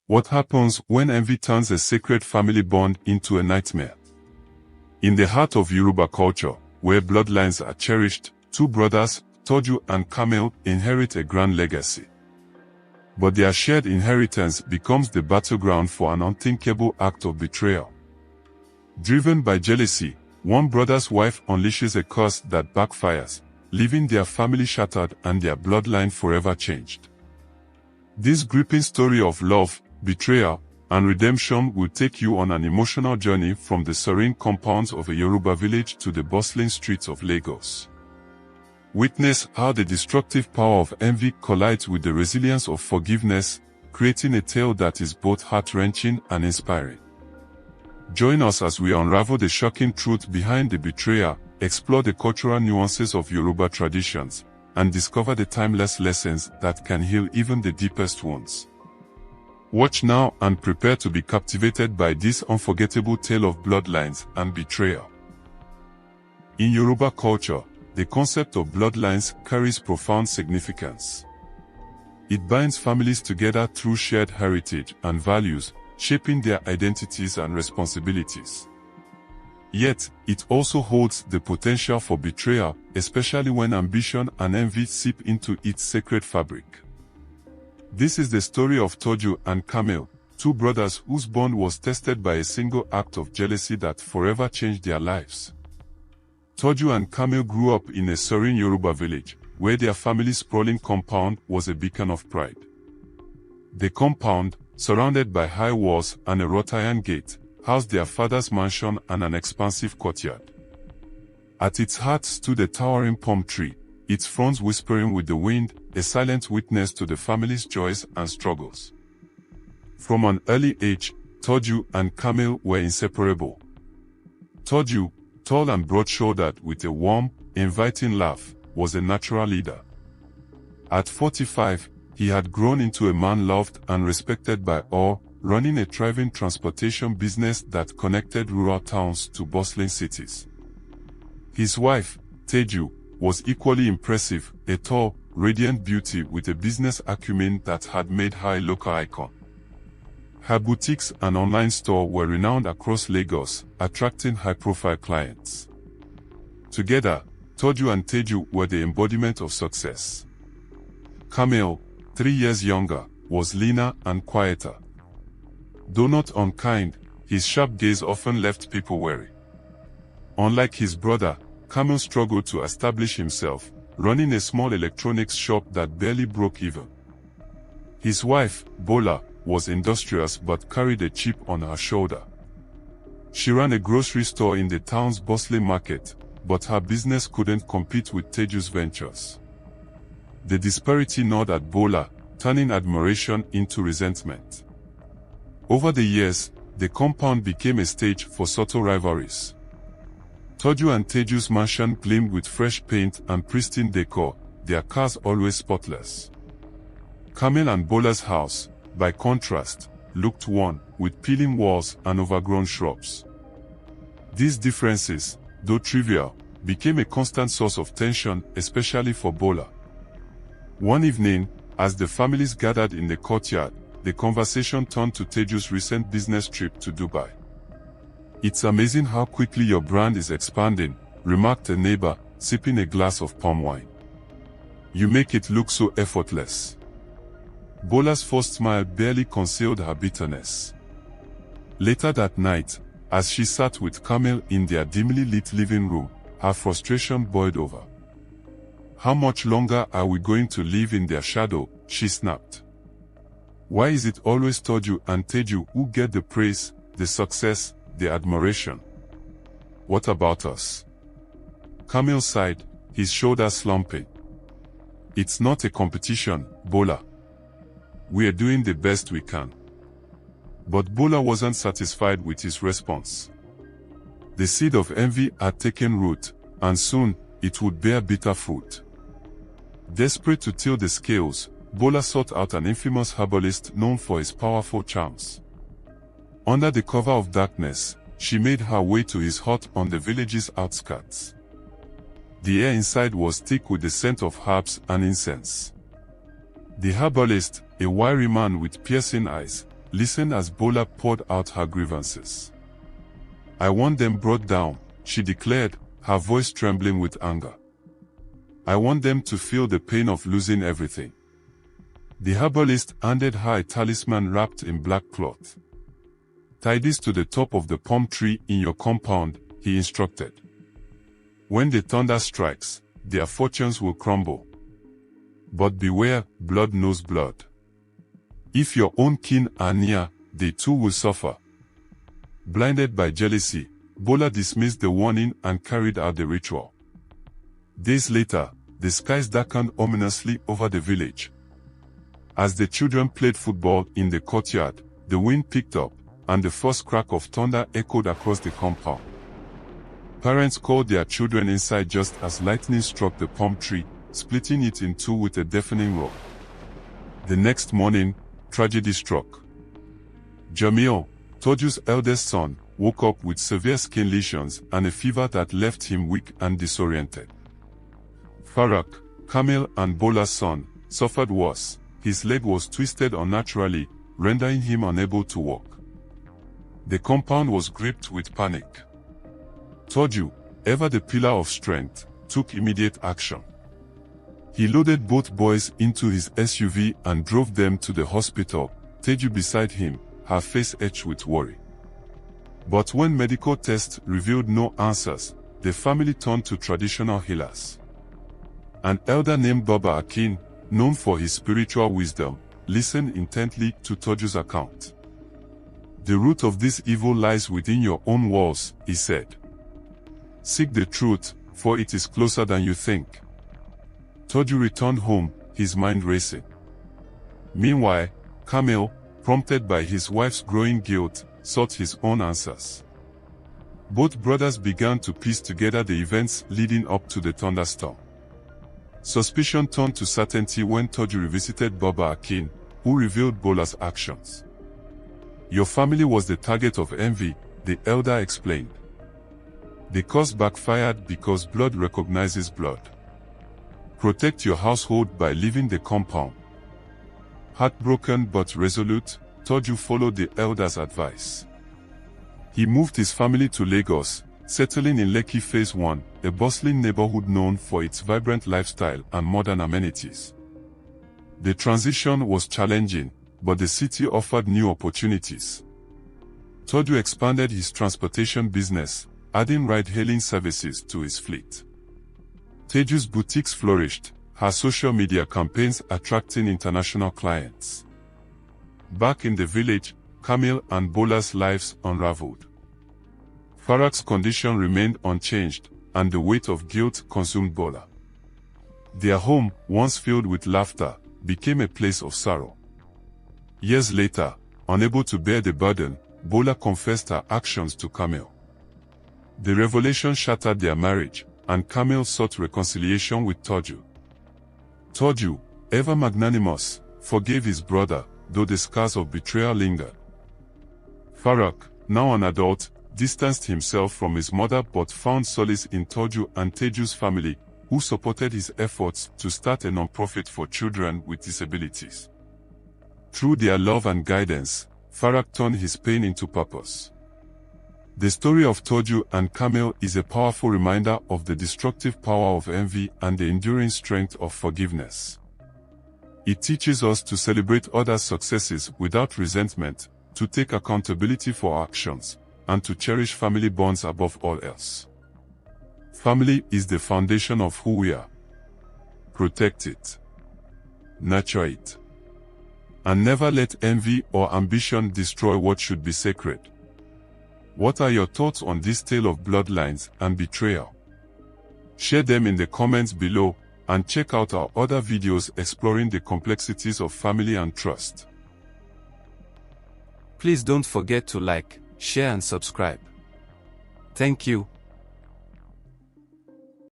What happens when envy turns a sacred family bond into a nightmare? In the heart of Yoruba culture, where bloodlines are cherished, two brothers, Taju and Kamil, inherit a grand legacy. But their shared inheritance becomes the battleground for an unthinkable act of betrayal. Driven by jealousy, one brother's wife unleashes a curse that backfires, leaving their family shattered and their bloodline forever changed. This gripping story of love, betrayal, and redemption will take you on an emotional journey from the serene compounds of a Yoruba village to the bustling streets of Lagos. Witness how the destructive power of envy collides with the resilience of forgiveness, creating a tale that is both heart-wrenching and inspiring. Join us as we unravel the shocking truth behind the betrayal, explore the cultural nuances of Yoruba traditions, and discover the timeless lessons that can heal even the deepest wounds. Watch now and prepare to be captivated by this unforgettable tale of bloodlines and betrayal. In Yoruba culture, the concept of bloodlines carries profound significance. It binds families together through shared heritage and values, shaping their identities and responsibilities. Yet, it also holds the potential for betrayal, especially when ambition and envy seep into its sacred fabric. This is the story of Taju and Kamil, two brothers whose bond was tested by a single act of jealousy that forever changed their lives. Taju and Kamil grew up in a serene Yoruba village, where their family's sprawling compound was a beacon of pride. The compound, surrounded by high walls and a wrought iron gate, housed their father's mansion and an expansive courtyard. At its heart stood a towering palm tree, its fronds whispering with the wind, a silent witness to the family's joys and struggles. From an early age, Taju and Kamil were inseparable. Taju, tall and broad-shouldered with a warm, inviting laugh, was a natural leader. At 45, he had grown into a man loved and respected by all, running a thriving transportation business that connected rural towns to bustling cities. His wife, Taju, was equally impressive, a tall, radiant beauty with a business acumen that had made her a local icon. Her boutiques and online store were renowned across Lagos, attracting high-profile clients. Together, Taju and Taju were the embodiment of success. Kamil, 3 years younger, was leaner and quieter. Though not unkind, his sharp gaze often left people wary. Unlike his brother, Kamil struggled to establish himself, running a small electronics shop that barely broke even. His wife, Bola, was industrious but carried a chip on her shoulder. She ran a grocery store in the town's bustling market, but her business couldn't compete with Teju's ventures. The disparity gnawed at Bola, turning admiration into resentment. Over the years, the compound became a stage for subtle rivalries. Taju and Teju's mansion gleamed with fresh paint and pristine decor, their cars always spotless. Kamil and Bola's house, by contrast, looked worn, with peeling walls and overgrown shrubs. These differences, though trivial, became a constant source of tension, especially for Bola. One evening, as the families gathered in the courtyard, the conversation turned to Teju's recent business trip to Dubai. "It's amazing how quickly your brand is expanding," remarked a neighbor, sipping a glass of palm wine. "You make it look so effortless." Bola's forced smile barely concealed her bitterness. Later that night, as she sat with Kamil in their dimly lit living room, her frustration boiled over. "How much longer are we going to live in their shadow?" she snapped. "Why is it always Taju and Teju who get the praise, the success, the admiration? What about us?" Kamil sighed, his shoulders slumping. "It's not a competition, Bola. We're doing the best we can." But Bola wasn't satisfied with his response. The seed of envy had taken root, and soon, it would bear bitter fruit. Desperate to tilt the scales, Bola sought out an infamous herbalist known for his powerful charms. Under the cover of darkness, she made her way to his hut on the village's outskirts. The air inside was thick with the scent of herbs and incense. The herbalist, a wiry man with piercing eyes, listened as Bola poured out her grievances. "I want them brought down," she declared, her voice trembling with anger. "I want them to feel the pain of losing everything." The herbalist handed her a talisman wrapped in black cloth. "Tie this to the top of the palm tree in your compound," he instructed. "When the thunder strikes, their fortunes will crumble. But beware, blood knows blood. If your own kin are near, they too will suffer." Blinded by jealousy, Bola dismissed the warning and carried out the ritual. Days later, the skies darkened ominously over the village. As the children played football in the courtyard, the wind picked up, and the first crack of thunder echoed across the compound. Parents called their children inside just as lightning struck the palm tree, splitting it in two with a deafening roar. The next morning, tragedy struck. Jamil, Taju's eldest son, woke up with severe skin lesions and a fever that left him weak and disoriented. Farak, Kamil and Bola's son, suffered worse. His leg was twisted unnaturally, rendering him unable to walk. The compound was gripped with panic. Taju, ever the pillar of strength, took immediate action. He loaded both boys into his SUV and drove them to the hospital, Taju beside him, her face etched with worry. But when medical tests revealed no answers, the family turned to traditional healers. An elder named Baba Akin, known for his spiritual wisdom, listened intently to Taju's account. "The root of this evil lies within your own walls," he said. "Seek the truth, for it is closer than you think." Taju returned home, his mind racing. Meanwhile, Kamil, prompted by his wife's growing guilt, sought his own answers. Both brothers began to piece together the events leading up to the thunderstorm. Suspicion turned to certainty when Taju revisited Baba Akin, who revealed Bola's actions. "Your family was the target of envy," the elder explained. "The curse backfired because blood recognizes blood. Protect your household by leaving the compound." Heartbroken but resolute, Taju followed the elder's advice. He moved his family to Lagos, settling in Lekki Phase 1, a bustling neighborhood known for its vibrant lifestyle and modern amenities. The transition was challenging, but the city offered new opportunities. Taju expanded his transportation business, adding ride-hailing services to his fleet. Taju's boutiques flourished, her social media campaigns attracting international clients. Back in the village, Kamil and Bola's lives unraveled. Farak's condition remained unchanged, and the weight of guilt consumed Bola. Their home, once filled with laughter, became a place of sorrow. Years later, unable to bear the burden, Bola confessed her actions to Kamil. The revelation shattered their marriage, and Kamil sought reconciliation with Taju. Taju, ever magnanimous, forgave his brother, though the scars of betrayal lingered. Farak, now an adult, distanced himself from his mother but found solace in Taju and Taju's family, who supported his efforts to start a non-profit for children with disabilities. Through their love and guidance, Farak turned his pain into purpose. The story of Taju and Kamil is a powerful reminder of the destructive power of envy and the enduring strength of forgiveness. It teaches us to celebrate others' successes without resentment, to take accountability for our actions, and to cherish family bonds above all else. Family is the foundation of who we are. Protect it. Nurture it. And never let envy or ambition destroy what should be sacred. What are your thoughts on this tale of bloodlines and betrayal? Share them in the comments below, and check out our other videos exploring the complexities of family and trust. Please don't forget to like, share and subscribe. Thank you.